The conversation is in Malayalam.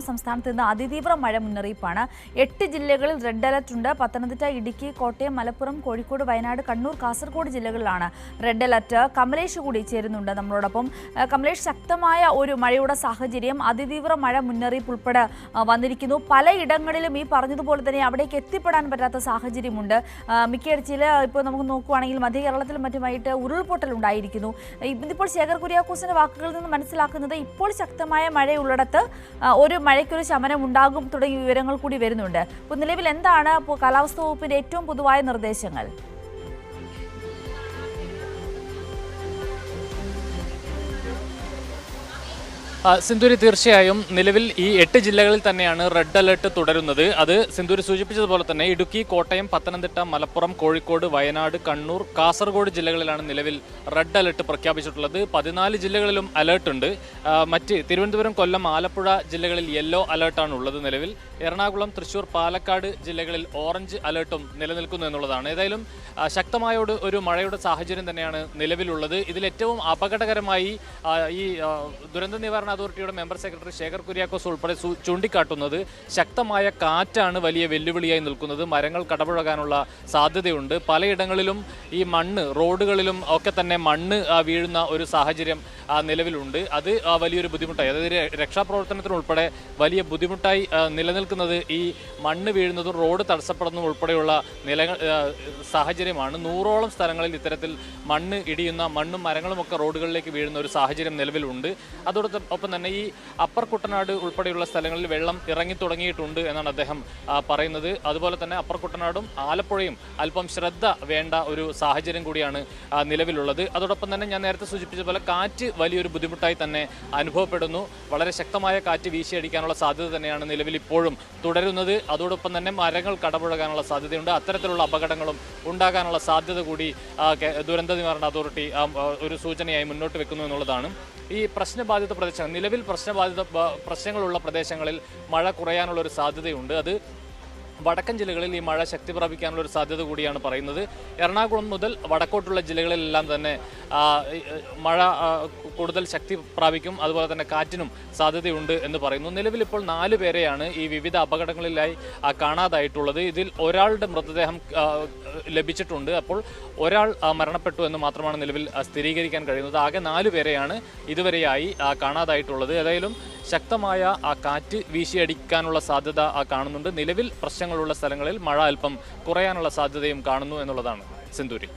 സംസ്ഥാനത്ത് ഇന്ന് അതിതീവ്ര മഴ മുന്നറിയിപ്പാണ്. 8 ജില്ലകളിൽ റെഡ് അലർട്ട് ഉണ്ട്. പത്തനംതിട്ട, ഇടുക്കി, കോട്ടയം, മലപ്പുറം, കോഴിക്കോട്, വയനാട്, കണ്ണൂർ, കാസർഗോഡ് ജില്ലകളിലാണ് റെഡ് അലർട്ട്. കമലേഷ് കൂടി ചേരുന്നുണ്ട് നമ്മളോടൊപ്പം. കമലേഷ്, ശക്തമായ ഒരു മഴയുടെ സാഹചര്യം, അതിതീവ്ര മഴ മുന്നറിയിപ്പ് ഉൾപ്പെടെ വന്നിരിക്കുന്നു. പലയിടങ്ങളിലും ഈ പറഞ്ഞതുപോലെ തന്നെ അവിടേക്ക് എത്തിപ്പെടാൻ പറ്റാത്ത സാഹചര്യമുണ്ട്. മിക്കയിടത്തിൽ ഇപ്പോൾ നമുക്ക് നോക്കുകയാണെങ്കിൽ മധ്യ കേരളത്തിലും മറ്റുമായിട്ട് ഉരുൾപൊട്ടൽ ഉണ്ടായിരിക്കുന്നു. ഇതിപ്പോൾ ശേഖർ കുര്യാക്കോസിന്റെ വാക്കുകളിൽ നിന്ന് മനസ്സിലാക്കുന്നത് ഇപ്പോൾ ശക്തമായ മഴയുള്ളിടത്ത് ഒരു മഴയ്ക്കൊരു ശമനം ഉണ്ടാകും തുടങ്ങിയ വിവരങ്ങൾ കൂടി വരുന്നുണ്ട്. ഇപ്പോൾ നിലവിൽ എന്താണ് കാലാവസ്ഥാ വകുപ്പിന്റെ ഏറ്റവും പൊതുവായ നിർദ്ദേശങ്ങൾ? സിന്ധൂരി, തീർച്ചയായും നിലവിൽ ഈ 8 ജില്ലകളിൽ തന്നെയാണ് റെഡ് അലർട്ട് തുടരുന്നത്. അത് സിന്ധൂരി സൂചിപ്പിച്ചതുപോലെ തന്നെ ഇടുക്കി, കോട്ടയം, പത്തനംതിട്ട, മലപ്പുറം, കോഴിക്കോട്, വയനാട്, കണ്ണൂർ, കാസർഗോഡ് ജില്ലകളിലാണ് നിലവിൽ റെഡ് അലർട്ട് പ്രഖ്യാപിച്ചിട്ടുള്ളത്. 14 ജില്ലകളിലും അലർട്ട് ഉണ്ട്. മറ്റ് തിരുവനന്തപുരം, കൊല്ലം, ആലപ്പുഴ ജില്ലകളിൽ യെല്ലോ അലർട്ടാണ് ഉള്ളത്. നിലവിൽ എറണാകുളം, തൃശൂർ, പാലക്കാട് ജില്ലകളിൽ ഓറഞ്ച് അലർട്ടും നിലനിൽക്കുന്നു എന്നുള്ളതാണ്. ഏതായാലും ശക്തമായ ഒരു മഴയുടെ സാഹചര്യം തന്നെയാണ് നിലവിലുള്ളത്. ഇതിലേറ്റവും അപകടകരമായി ഈ ദുരന്ത നിവാരണ അതോറിറ്റിയുടെ മെമ്പർ സെക്രട്ടറി ശേഖർ കുര്യാക്കോസ് ഉൾപ്പെടെ ചൂണ്ടിക്കാട്ടുന്നത് ശക്തമായ കാറ്റാണ് വലിയ വെല്ലുവിളിയായി നിൽക്കുന്നത്. മരങ്ങൾ കടപുഴകാനുള്ള സാധ്യതയുണ്ട്. പലയിടങ്ങളിലും ഈ മണ്ണ്, റോഡുകളിലും ഒക്കെ തന്നെ മണ്ണ് വീഴുന്ന ഒരു സാഹചര്യം നിലവിലുണ്ട്. അത് വലിയൊരു ബുദ്ധിമുട്ടായി, അതായത് രക്ഷാപ്രവർത്തനത്തിനുൾപ്പെടെ വലിയ ബുദ്ധിമുട്ടായി നിലനിൽക്കുന്നത് ഈ മണ്ണ് വീഴുന്നതും റോഡ് തടസ്സപ്പെടുന്നതും ഉൾപ്പെടെയുള്ള സാഹചര്യമാണ്. 100ഓളം സ്ഥലങ്ങളിൽ ഇത്തരത്തിൽ മണ്ണ് ഇടിയുന്ന, മണ്ണും മരങ്ങളും ഒക്കെ റോഡുകളിലേക്ക് വീഴുന്ന ഒരു സാഹചര്യം നിലവിലുണ്ട്. അതോടൊപ്പം തന്നെ ഈ അപ്പർ കുട്ടനാട് ഉൾപ്പെടെയുള്ള സ്ഥലങ്ങളിൽ വെള്ളം ഇറങ്ങി തുടങ്ങിയിട്ടുണ്ട് എന്നാണ് അദ്ദേഹം പറയുന്നത്. അതുപോലെ തന്നെ അപ്പർ കുട്ടനാടും ആലപ്പുഴയും അല്പം ശ്രദ്ധ വേണ്ട ഒരു സാഹചര്യം കൂടിയാണ് നിലവിലുള്ളത്. അതോടൊപ്പം തന്നെ ഞാൻ നേരത്തെ സൂചിപ്പിച്ച പോലെ കാറ്റ് വലിയൊരു ബുദ്ധിമുട്ടായി തന്നെ അനുഭവപ്പെടുന്നു. വളരെ ശക്തമായ കാറ്റ് വീശിയടിക്കാനുള്ള സാധ്യത തന്നെയാണ് നിലവിൽ ഇപ്പോഴും തുടരുന്നത്. അതോടൊപ്പം തന്നെ മരങ്ങൾ കടപുഴകാനുള്ള സാധ്യതയുണ്ട്. അത്തരത്തിലുള്ള അപകടങ്ങളും ഉണ്ടാകാനുള്ള സാധ്യത കൂടി ദുരന്ത നിവാരണ അതോറിറ്റി ഒരു സൂചനയായി മുന്നോട്ട് വെക്കുന്നു എന്നുള്ളതാണ്. ഈ പ്രശ്നബാധിത പ്രദേശങ്ങൾ, നിലവിൽ പ്രശ്നങ്ങളുള്ള പ്രദേശങ്ങളിൽ മഴ കുറയാനുള്ള ഒരു സാധ്യതയുണ്ട്. അത് വടക്കൻ ജില്ലകളിൽ ഈ മഴ ശക്തി പ്രാപിക്കാനുള്ള ഒരു സാധ്യത കൂടിയാണ് പറയുന്നത്. എറണാകുളം മുതൽ വടക്കോട്ടുള്ള ജില്ലകളിലെല്ലാം തന്നെ മഴ കൂടുതൽ ശക്തി പ്രാപിക്കും. അതുപോലെ തന്നെ കാറ്റിനും സാധ്യതയുണ്ട് എന്ന് പറയുന്നു. നിലവിൽ ഇപ്പോൾ 4 പേരെയാണ് ഈ വിവിധ അപകടങ്ങളിലായി കാണാതായിട്ടുള്ളത്. ഇതിൽ ഒരാളുടെ മൃതദേഹം ലഭിച്ചിട്ടുണ്ട്. അപ്പോൾ ഒരാൾ മരണപ്പെട്ടു എന്ന് മാത്രമാണ് നിലവിൽ സ്ഥിരീകരിക്കാൻ കഴിയുന്നത്. ആകെ 4 പേരെയാണ് ഇതുവരെയായി കാണാതായിട്ടുള്ളത്. ഏതായാലും ശക്തമായ കാറ്റ് വീശിയടിക്കാനുള്ള സാധ്യത കാണുന്നുണ്ട്. നിലവിൽ പ്രശ്നങ്ങളുള്ള സ്ഥലങ്ങളിൽ മഴ അല്പം കുറയാനുള്ള സാധ്യതയും കാണുന്നു എന്നുള്ളതാണ് സിന്ധൂരി.